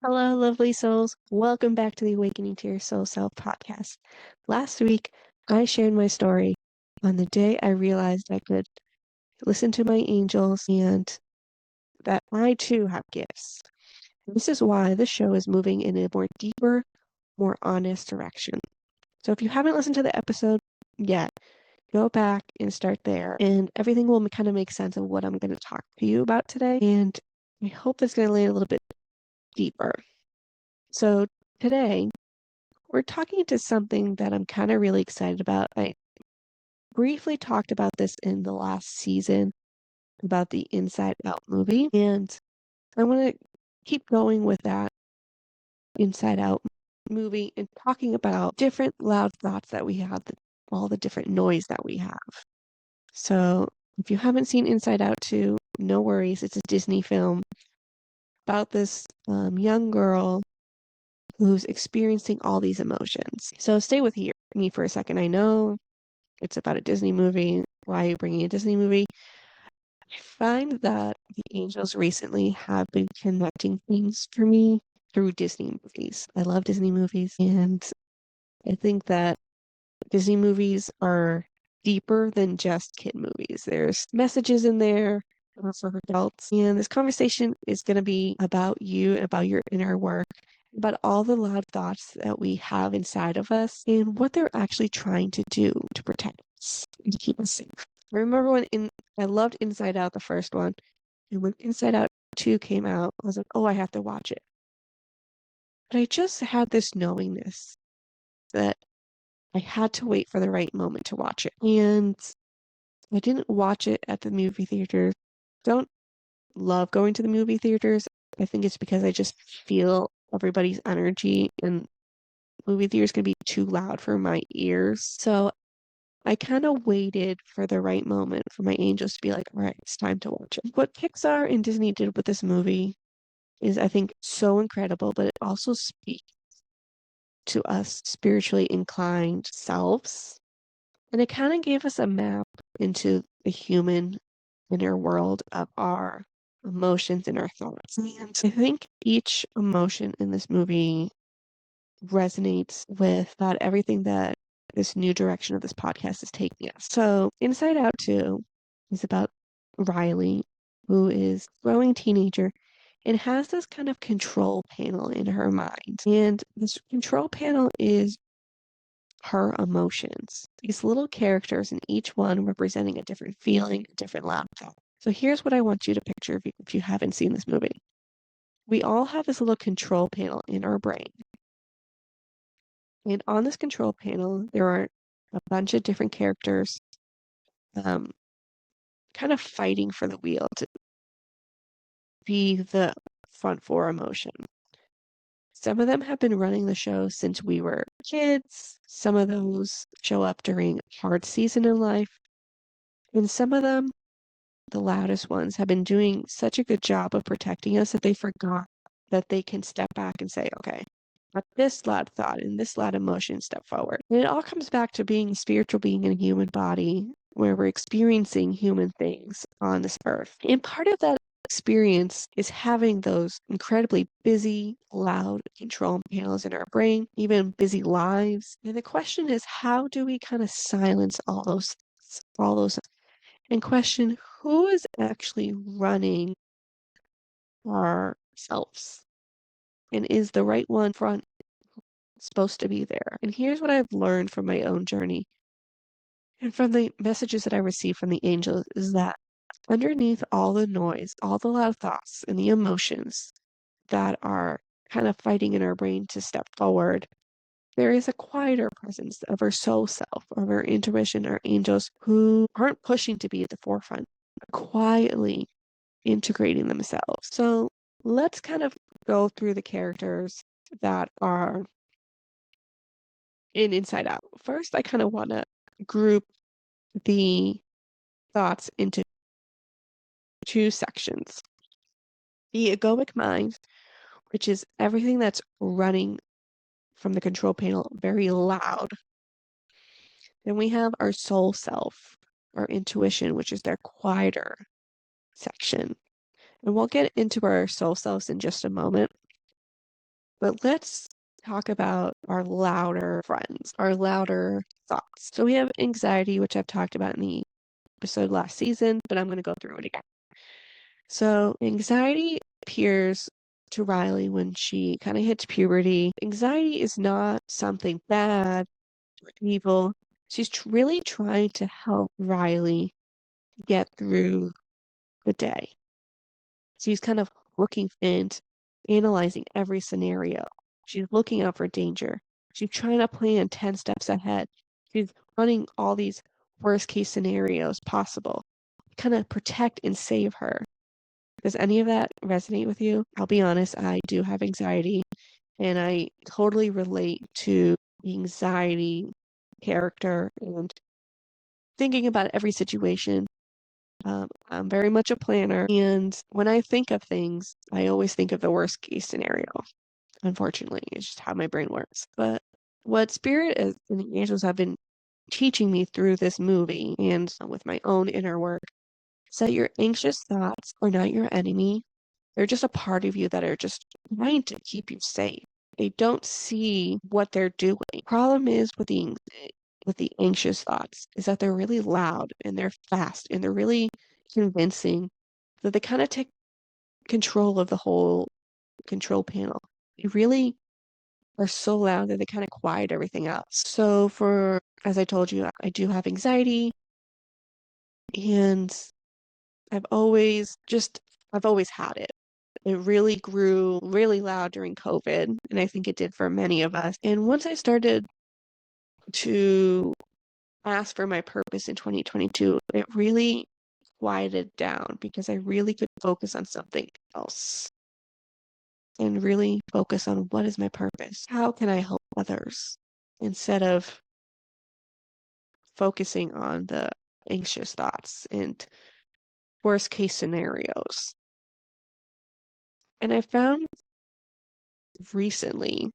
Hello, lovely souls. Welcome back to the Awakening to Your Soul Self podcast. Last week, I shared my story on the day I realized I could listen to my angels and that I too have gifts. This is why this show is moving in a more deeper, more honest direction. So if you haven't listened to the episode yet, go back and start there, and everything will kind of make sense of what I'm going to talk to you about today. And I hope it's going to land a little bit deeper. So today, we're talking to something that I'm kind of really excited about. I briefly talked about this in the last season about the Inside Out movie, and I want to keep going with that Inside Out movie and talking about different loud thoughts that we have, all the different noise that we have. So if you haven't seen Inside Out 2, no worries. It's a Disney film about this young girl who's experiencing all these emotions. So stay with me for a second. I know it's about a Disney movie. Why are you bringing a Disney movie? I find that the angels recently have been connecting things for me through Disney movies. I love Disney movies, and I think that Disney movies are deeper than just kid movies. There's messages in there for adults, and this conversation is going to be about you, about your inner work, about all the loud thoughts that we have inside of us and what they're actually trying to do to protect us and to keep us safe. I remember I loved Inside Out, the first one, and when Inside Out 2 came out, I was like, oh, I have to watch it. But I just had this knowingness that I had to wait for the right moment to watch it. And I didn't watch it at the movie theater. Don't love going to the movie theaters. I think it's because I just feel everybody's energy, and movie theaters can be too loud for my ears. So I kind of waited for the right moment for my angels to be like, all right, it's time to watch it. What Pixar and Disney did with this movie is, I think, so incredible, but it also speaks to us spiritually inclined selves. And it kind of gave us a map into the human inner world of our emotions and our thoughts. And I think each emotion in this movie resonates with about everything that this new direction of this podcast is taking us. So, Inside Out 2 is about Riley, who is a growing teenager and has this kind of control panel in her mind. And this control panel is her emotions. These little characters, and each one representing a different feeling, a different loud thought. So here's what I want you to picture if you haven't seen this movie. We all have this little control panel in our brain. And on this control panel, there are a bunch of different characters um, kind of fighting for the wheel to be the front for emotion. Some of them have been running the show since we were kids. Some of those show up during a hard season in life. And some of them, the loudest ones, have been doing such a good job of protecting us that they forgot that they can step back and say, okay, let this loud thought and this loud emotion step forward. And it all comes back to being a spiritual being in a human body where we're experiencing human things on this earth. And part of that experience is having those incredibly busy, loud control panels in our brain, even busy lives. And the question is, how do we kind of silence all those and question who is actually running ourselves? And is the right one front supposed to be there? And here's what I've learned from my own journey and from the messages that I receive from the angels is that underneath all the noise, all the loud thoughts and the emotions that are kind of fighting in our brain to step forward, there is a quieter presence of our soul self, of our intuition, our angels who aren't pushing to be at the forefront, quietly integrating themselves. So let's kind of go through the characters that are in Inside Out. First, I kind of want to group the thoughts into two sections. The egoic mind, which is everything that's running from the control panel very loud. Then we have our soul self, our intuition, which is their quieter section. And we'll get into our soul selves in just a moment. But let's talk about our louder friends, our louder thoughts. So we have anxiety, which I've talked about in the episode last season, but I'm going to go through it again. So anxiety appears to Riley when she kind of hits puberty. Anxiety is not something bad or evil. She's really trying to help Riley get through the day. She's kind of looking and analyzing every scenario. She's looking out for danger. She's trying to plan 10 steps ahead. She's running all these worst case scenarios possible, kind of protect and save her. Does any of that resonate with you? I'll be honest, I do have anxiety, and I totally relate to the anxiety character and thinking about every situation. I'm very much a planner, and when I think of things, I always think of the worst case scenario. Unfortunately, it's just how my brain works. But what Spirit and the angels have been teaching me through this movie and with my own inner work is that your anxious thoughts are not your enemy. They're just a part of you that are just trying to keep you safe. They don't see what they're doing. Problem is with the anxious thoughts is that they're really loud and they're fast and they're really convincing that they kind of take control of the whole control panel. They really are so loud that they kind of quiet everything else. So as I told you, I do have anxiety, and I've always had it. It really grew really loud during COVID, and I think it did for many of us. And once I started to ask for my purpose in 2022, it really quieted down because I really could focus on something else and really focus on what is my purpose? How can I help others instead of focusing on the anxious thoughts and worst case scenarios. And I found recently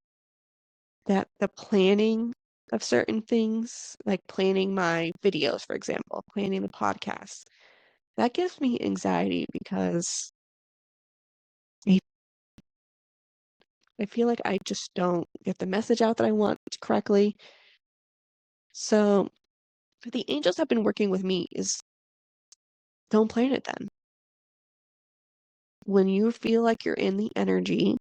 that the planning of certain things, like planning my videos, for example, planning the podcast, that gives me anxiety because I, I feel like I just don't get the message out that I want correctly. So the angels have been working with me is don't plan it then. When you feel like you're in the energy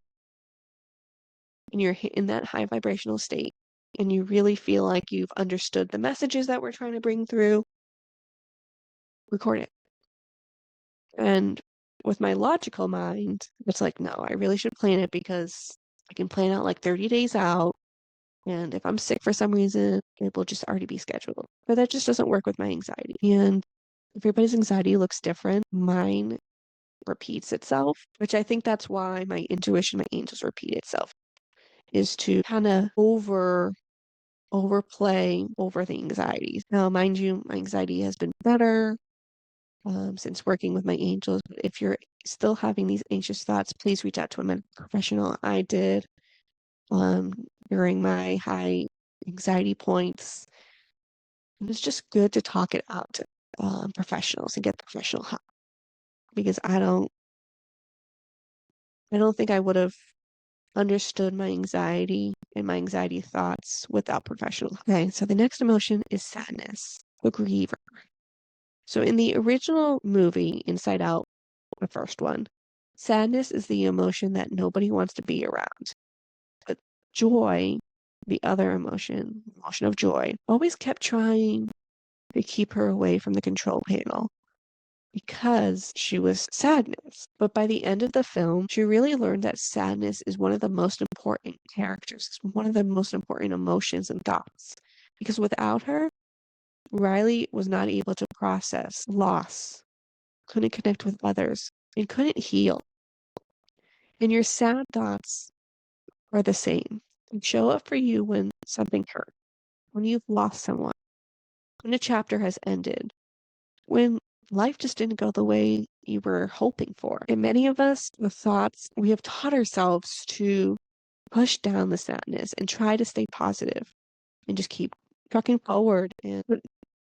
and you're in that high vibrational state and you really feel like you've understood the messages that we're trying to bring through, record it. And with my logical mind, it's like, no, I really should plan it because I can plan out like 30 days out. And if I'm sick for some reason, it will just already be scheduled. But that just doesn't work with my anxiety. And everybody's anxiety looks different. Mine repeats itself, which I think that's why my intuition, my angels repeat itself, is to kind of overplay over the anxieties. Now, mind you, my anxiety has been better since working with my angels. But if you're still having these anxious thoughts, please reach out to a medical professional. I did during my high anxiety points. And it's just good to talk it out to professionals and get professional help because I don't think I would have understood my anxiety and my anxiety thoughts without professional. Okay, so the next emotion is sadness, the griever. So in the original movie, Inside Out, the first one, sadness is the emotion that nobody wants to be around. But joy, the other emotion of joy, always kept trying to keep her away from the control panel because she was sadness. But by the end of the film, she really learned that sadness is one of the most important characters, it's one of the most important emotions and thoughts. Because without her, Riley was not able to process loss, couldn't connect with others, and couldn't heal. And your sad thoughts are the same. They show up for you when something hurt, when you've lost someone, when a chapter has ended, when life just didn't go the way you were hoping for. And many of us, the thoughts, we have taught ourselves to push down the sadness and try to stay positive and just keep trucking forward. And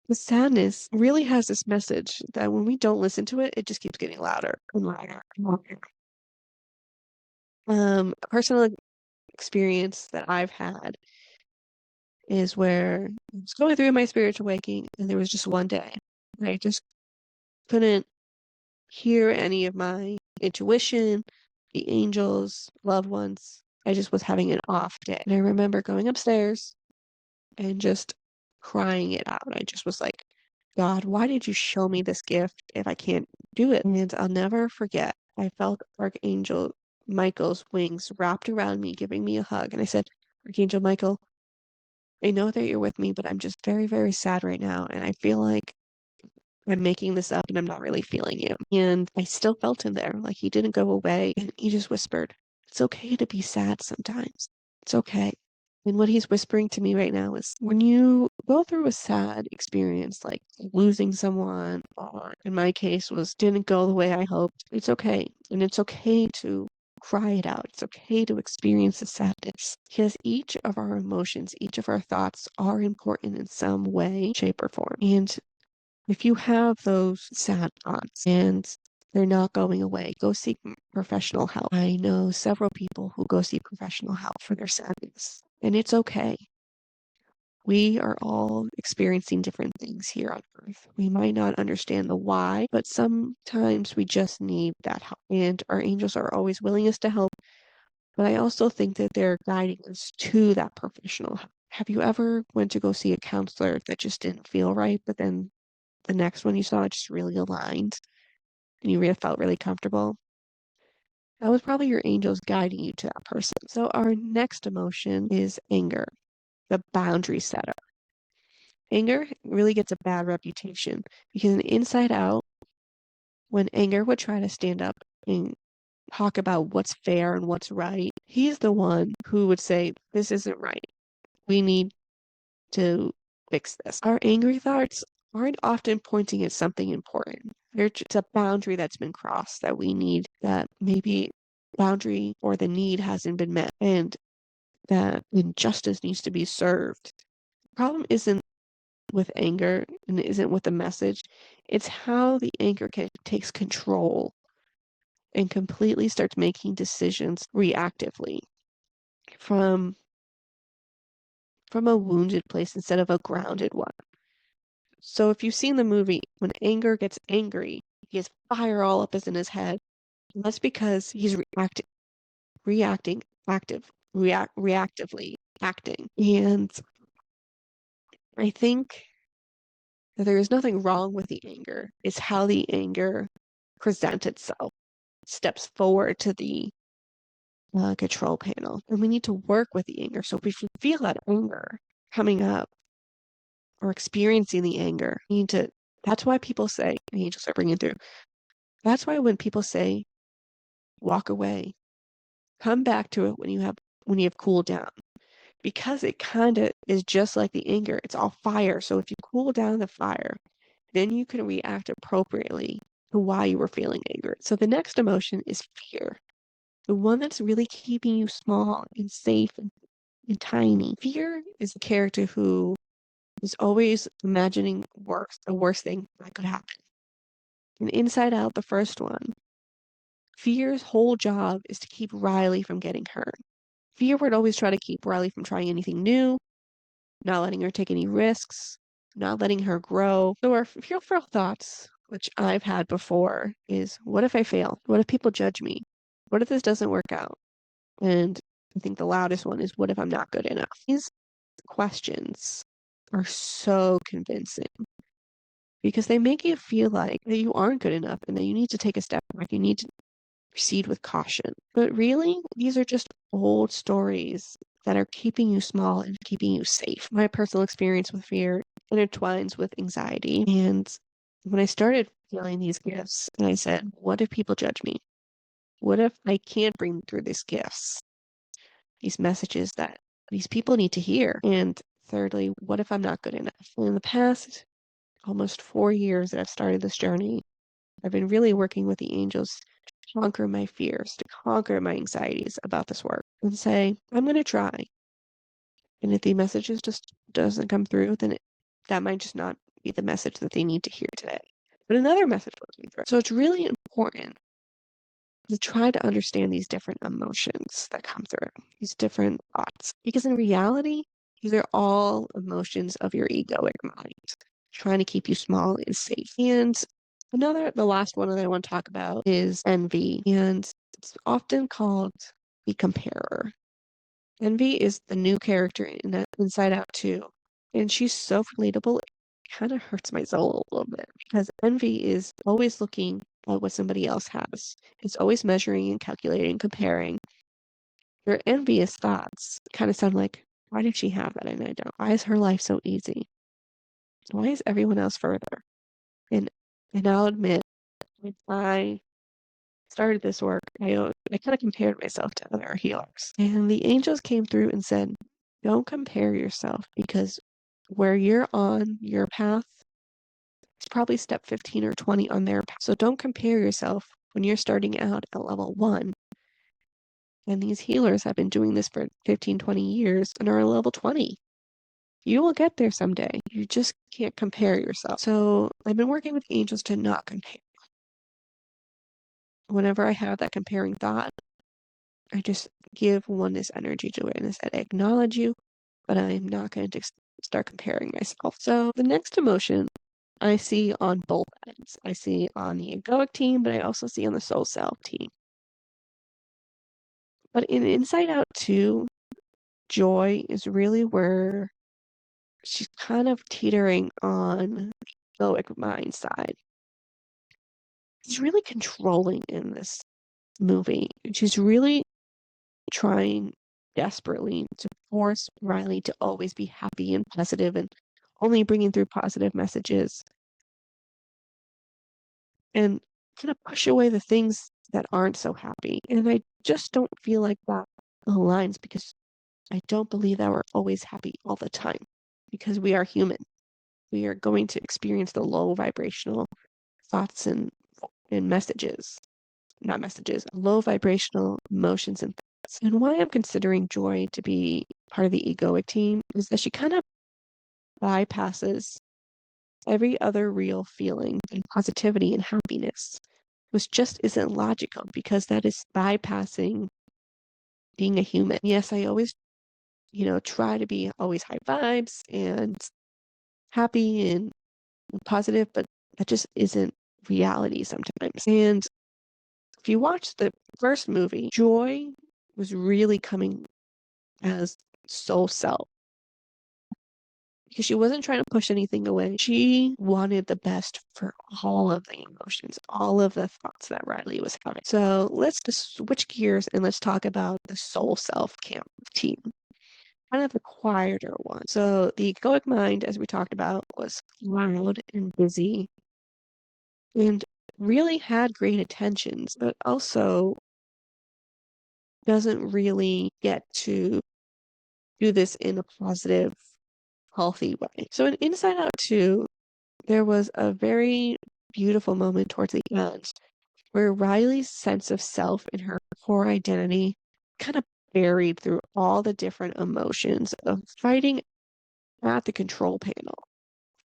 the sadness really has this message that when we don't listen to it, it just keeps getting louder and louder and louder. experience that I've had is where I was going through my spiritual awakening, and there was just one day I just couldn't hear any of my intuition, the angels, loved ones. I just was having an off day. And I remember going upstairs and just crying it out. I just was like, God, why did you show me this gift if I can't do it? And I'll never forget, I felt Archangel Michael's wings wrapped around me, giving me a hug. And I said, Archangel Michael, I know that you're with me, but I'm just very, very sad right now. And I feel like I'm making this up and I'm not really feeling you. And I still felt him there. Like he didn't go away. And he just whispered, it's okay to be sad sometimes. It's okay. And what he's whispering to me right now is when you go through a sad experience, like losing someone, or in my case was didn't go the way I hoped, it's okay. And it's okay to cry it out. It's okay to experience the sadness because each of our emotions, each of our thoughts are important in some way, shape, or form. And if you have those sad thoughts and they're not going away, go seek professional help. I know several people who go seek professional help for their sadness, and it's okay. We are all experiencing different things here on earth. We might not understand the why, but sometimes we just need that help. And our angels are always willing us to help. But I also think that they're guiding us to that professional help. Have you ever went to go see a counselor that just didn't feel right, but then the next one you saw just really aligned and you really felt really comfortable? That was probably your angels guiding you to that person. So our next emotion is anger, the boundary setter. Anger really gets a bad reputation because in Inside Out, when anger would try to stand up and talk about what's fair and what's right, he's the one who would say, this isn't right. We need to fix this. Our angry thoughts aren't often pointing at something important. It's a boundary that's been crossed that we need, that maybe boundary or the need hasn't been met and that injustice needs to be served. The problem isn't with anger and it isn't with the message. It's how the anger takes control and completely starts making decisions reactively from a wounded place instead of a grounded one. So if you've seen the movie, when anger gets angry, he has fire all up in his head. And that's because he's reactively acting. And I think that there is nothing wrong with the anger. It's how the anger presents itself, steps forward to the control panel. And we need to work with the anger. So if we feel that anger coming up or experiencing the anger, we need to, that's why people say, angels are bringing through. That's why when people say, walk away, come back to it when you have cooled down. Because it kind of is just like the anger. It's all fire. So if you cool down the fire, then you can react appropriately to why you were feeling angry. So the next emotion is fear. The one that's really keeping you small and safe and tiny. Fear is a character who is always imagining the worst thing that could happen. And Inside Out, the first one, Fear's whole job is to keep Riley from getting hurt. Fear would always try to keep Riley from trying anything new, not letting her take any risks, not letting her grow. So our fearful thoughts, which I've had before, is what if I fail? What if people judge me? What if this doesn't work out? And I think the loudest one is what if I'm not good enough? These questions are so convincing because they make you feel like that you aren't good enough and that you need to take a step back. You need to proceed with caution. But really, these are just old stories that are keeping you small and keeping you safe. My personal experience with fear intertwines with anxiety. And when I started feeling these gifts, and I said, what if people judge me? What if I can't bring through these gifts, these messages that these people need to hear? And thirdly, what if I'm not good enough? And in the past almost 4 years that I've started this journey, I've been really working with the angels to conquer my fears, to conquer my anxieties about this work and say, I'm going to try. And if the messages just doesn't come through, then that might just not be the message that they need to hear today. But another message will come through. So it's really important to try to understand these different emotions that come through, these different thoughts. Because in reality, these are all emotions of your egoic mind, trying to keep you small and safe. And the last one that I want to talk about is envy. And it's often called the comparer. Envy is the new character in Inside Out 2. And she's so relatable, it kind of hurts my soul a little bit because envy is always looking at what somebody else has. It's always measuring and calculating, comparing. Your envious thoughts kind of sound like, why did she have that and I don't? Why is her life so easy? Why is everyone else further? And and I'll admit, when I started this work, I kind of compared myself to other healers. And the angels came through and said, don't compare yourself because where you're on your path, it's probably step 15 or 20 on their path. So don't compare yourself when you're starting out at level 1. And these healers have been doing this for 15, 20 years and are at level 20. You will get there someday. You just can't compare yourself. So I've been working with angels to not compare. Whenever I have that comparing thought, I just give oneness energy to it and I said, I acknowledge you, but I'm not going to start comparing myself. So the next emotion I see on both ends. I see on the egoic team, but I also see on the soul self team. But in Inside Out 2, joy is really where she's kind of teetering on the egoic mind side. She's really controlling in this movie. She's really trying desperately to force Riley to always be happy and positive and only bringing through positive messages and kind of push away the things that aren't so happy. And I just don't feel like that aligns because I don't believe that we're always happy all the time because we are human. We are going to experience the low vibrational thoughts and messages, not messages, low vibrational emotions and thoughts. And why I'm considering joy to be part of the egoic team is that she kind of bypasses every other real feeling and positivity and happiness, which just isn't logical because that is bypassing being a human. Yes, I always, try to be always high vibes and happy and positive, but that just isn't reality sometimes. And if you watch the first movie, Joy was really coming as soul self because she wasn't trying to push anything away. She wanted the best for all of the emotions, all of the thoughts that Riley was having. So let's just switch gears and let's talk about the soul self camp team. Kind of the quieter one. So the egoic mind, as we talked about, was loud and busy and really had great intentions, but also doesn't really get to do this in a positive, healthy way. So in Inside Out 2, there was a very beautiful moment towards the end where Riley's sense of self and her core identity kind of buried through all the different emotions of fighting at the control panel,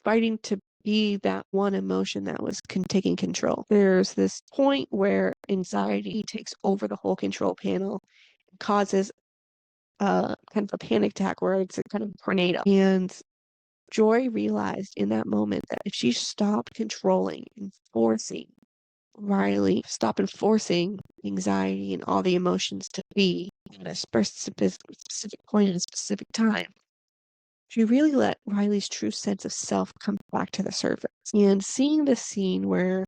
fighting to be that one emotion that was taking control. There's this point where anxiety takes over the whole control panel, causes kind of a panic attack where it's a kind of tornado. And Joy realized in that moment that if she stopped controlling and forcing Riley, stop enforcing anxiety and all the emotions to be at a specific point at a specific time, she really let Riley's true sense of self come back to the surface. And seeing this scene where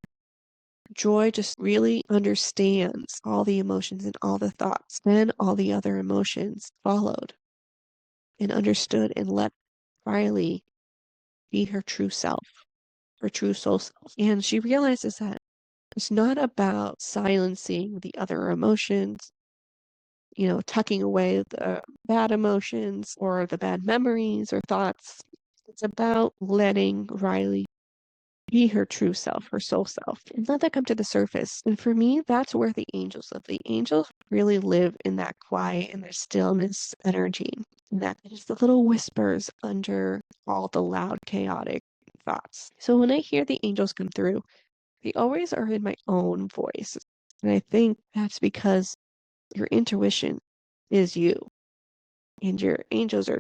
Joy just really understands all the emotions and all the thoughts, then all the other emotions followed and understood and let Riley be her true self, her true soul self. And she realizes that it's not about silencing the other emotions, tucking away the bad emotions or the bad memories or thoughts. It's about letting Riley be her true self, her soul self, and let that come to the surface. And for me, that's where the angels live. The angels really live in that quiet and the stillness energy. And that is the little whispers under all the loud, chaotic thoughts. So when I hear the angels come through, they always are in my own voice. And I think that's because your intuition is you, and your angels are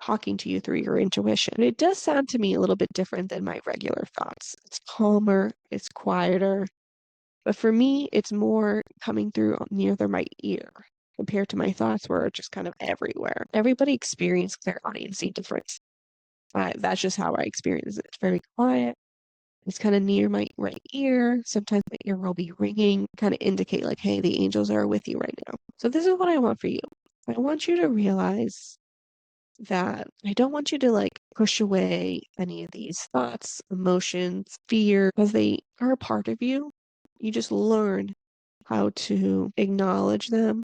talking to you through your intuition. And it does sound to me a little bit different than my regular thoughts. It's calmer, it's quieter, but for me, it's more coming through near my ear compared to my thoughts where it's just kind of everywhere. Everybody experiences their audience different. That's just how I experience it. It's very quiet. It's kind of near my right ear. Sometimes my ear will be ringing, kind of indicate like, hey, the angels are with you right now. So this is what I want for you. I want you to realize that I don't want you to like push away any of these thoughts, emotions, fear, because they are a part of you. You just learn how to acknowledge them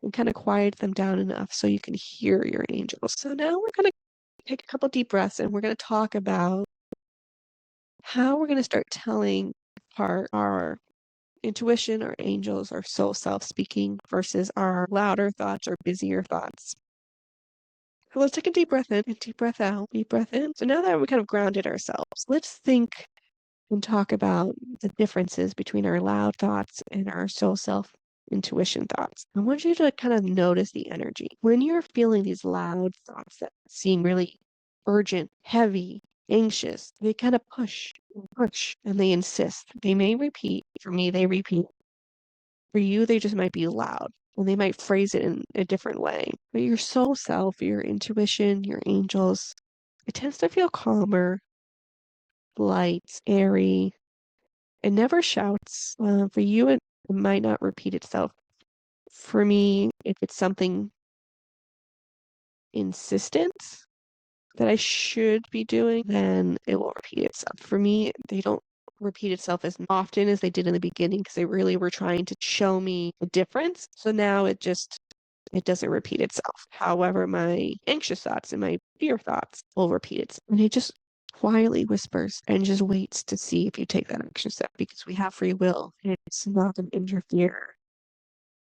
and kind of quiet them down enough so you can hear your angels. So now we're going to take a couple deep breaths and we're going to talk about how we're going to start telling apart our intuition, our angels, our soul self speaking versus our louder thoughts or busier thoughts. So let's take a deep breath in and deep breath out, deep breath in. So now that we kind of grounded ourselves, let's think and talk about the differences between our loud thoughts and our soul self intuition thoughts. I want you to kind of notice the energy. When you're feeling these loud thoughts that seem really urgent, heavy, anxious, they kind of push, and they insist. They may repeat. For me, they repeat. For you, they just might be loud and they might phrase it in a different way. But your soul self, your intuition, your angels, it tends to feel calmer, light, airy. It never shouts. For you, it might not repeat itself. For me, if it's something insistent that I should be doing, then it will repeat itself. For me, they don't repeat itself as often as they did in the beginning because they really were trying to show me a difference. So now it doesn't repeat itself. However, my anxious thoughts and my fear thoughts will repeat itself. And it just quietly whispers and just waits to see if you take that action step because we have free will. And it's not going to interfere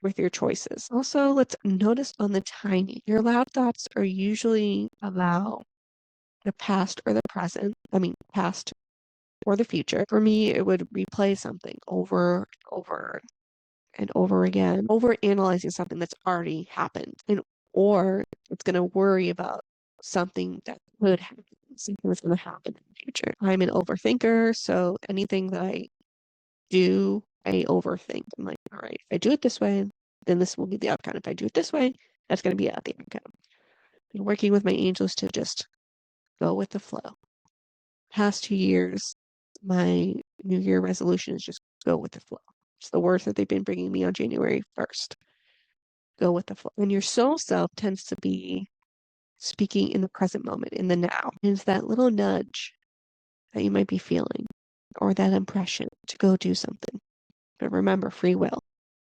with your choices. Also, let's notice on the timing. Your loud thoughts are usually about the past or the present. I mean, past or the future. For me, it would replay something over and over again, over analyzing something that's already happened. Or it's going to worry about something that could happen, something that's going to happen in the future. I'm an overthinker, so anything that I do, I overthink. I'm like, all right, if I do it this way, then this will be the outcome. If I do it this way, that's going to be the outcome. And working with my angels to just go with the flow. Past 2 years, my New Year resolution is just go with the flow. It's the words that they've been bringing me on January 1st. Go with the flow. And your soul self tends to be speaking in the present moment, in the now. And it's that little nudge that you might be feeling or that impression to go do something. But remember, free will.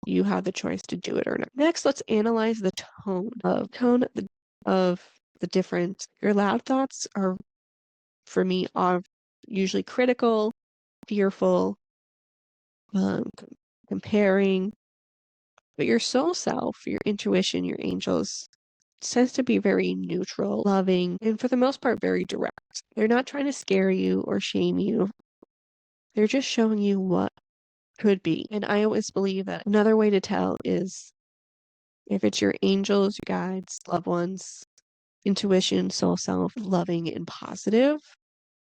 You have the choice to do it or not. Next, let's analyze the tone of the different. Your loud thoughts are, for me, are usually critical, fearful, comparing. But your soul self, your intuition, your angels, tends to be very neutral, loving, and for the most part, very direct. They're not trying to scare you or shame you. They're just showing you what could be. And I always believe that another way to tell is if it's your angels, your guides, loved ones, intuition, soul self, loving and positive,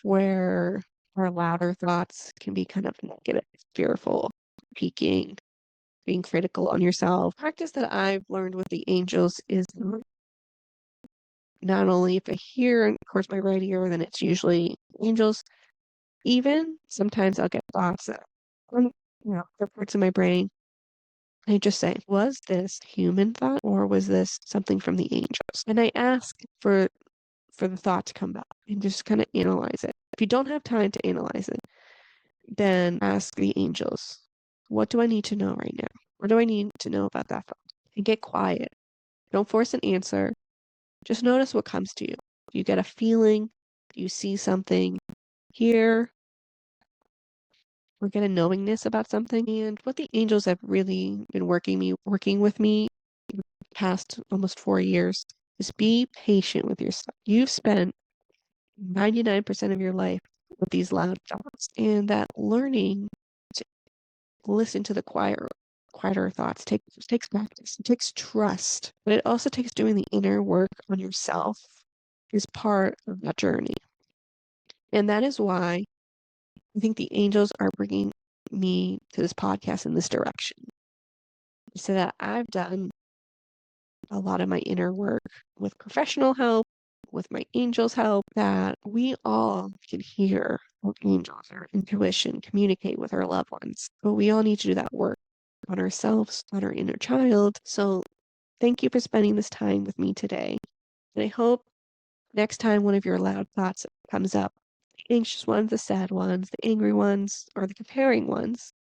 where our louder thoughts can be kind of negative, fearful, peaking, being critical on yourself. Practice that I've learned with the angels is not only if I hear, of course, my right ear, then it's usually angels. Even sometimes I'll get thoughts that, the parts of my brain. I just say, was this human thought or was this something from the angels? And I ask for the thought to come back and just kind of analyze it. If you don't have time to analyze it, then ask the angels, what do I need to know right now? What do I need to know about that thought? And get quiet. Don't force an answer. Just notice what comes to you. Do you get a feeling? Do you see something? Hear or get a knowingness about something? And what the angels have really been working with me the past almost 4 years is be patient with yourself. You've spent 99% of your life with these loud thoughts, and that learning to listen to the quieter thoughts. It takes practice. It takes trust. But it also takes doing the inner work on yourself is part of that journey. And that is why I think the angels are bringing me to this podcast in this direction. So that I've done a lot of my inner work with professional help, with my angels' help, that we all can hear our angels, our intuition, communicate with our loved ones. But we all need to do that work on ourselves, on our inner child. So thank you for spending this time with me today. And I hope next time one of your loud thoughts comes up, the anxious ones, the sad ones, the angry ones, or the comparing ones,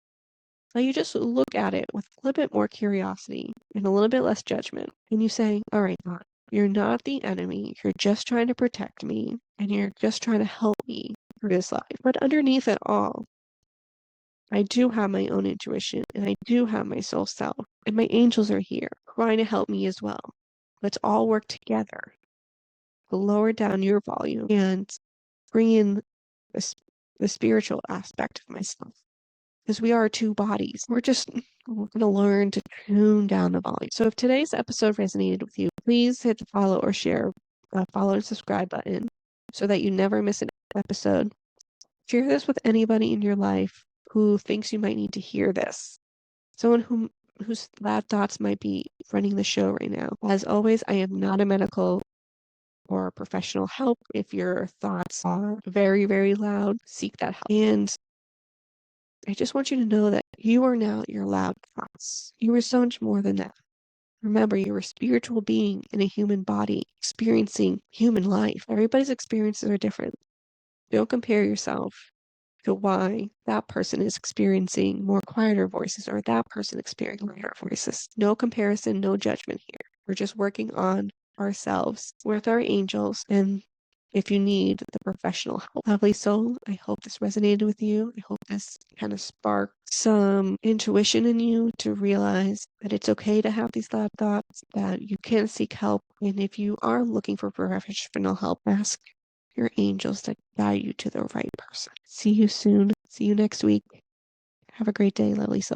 you just look at it with a little bit more curiosity and a little bit less judgment. And you say, all right, God, you're not the enemy. You're just trying to protect me and you're just trying to help me through this life. But underneath it all, I do have my own intuition and I do have my soul self. And my angels are here trying to help me as well. Let's all work together to lower down your volume and bring in the spiritual aspect of myself. Because we are two bodies. We're going to learn to tune down the volume. So if today's episode resonated with you, please hit the follow or share, follow and subscribe button so that you never miss an episode. Share this with anybody in your life who thinks you might need to hear this. Someone whose loud thoughts might be running the show right now. As always, I am not a medical or professional help. If your thoughts are very, very loud, seek that help. And I just want you to know that you are now your loud thoughts. You are so much more than that. Remember, you're a spiritual being in a human body experiencing human life. Everybody's experiences are different. Don't compare yourself to why that person is experiencing more quieter voices or that person experiencing louder voices. No comparison, no judgment here. We're just working on ourselves with our angels. And if you need the professional help, lovely soul, I hope this resonated with you. I hope this kind of sparked some intuition in you to realize that it's okay to have these loud thoughts, that you can seek help. And if you are looking for professional help, ask your angels to guide you to the right person. See you soon. See you next week. Have a great day, lovely soul.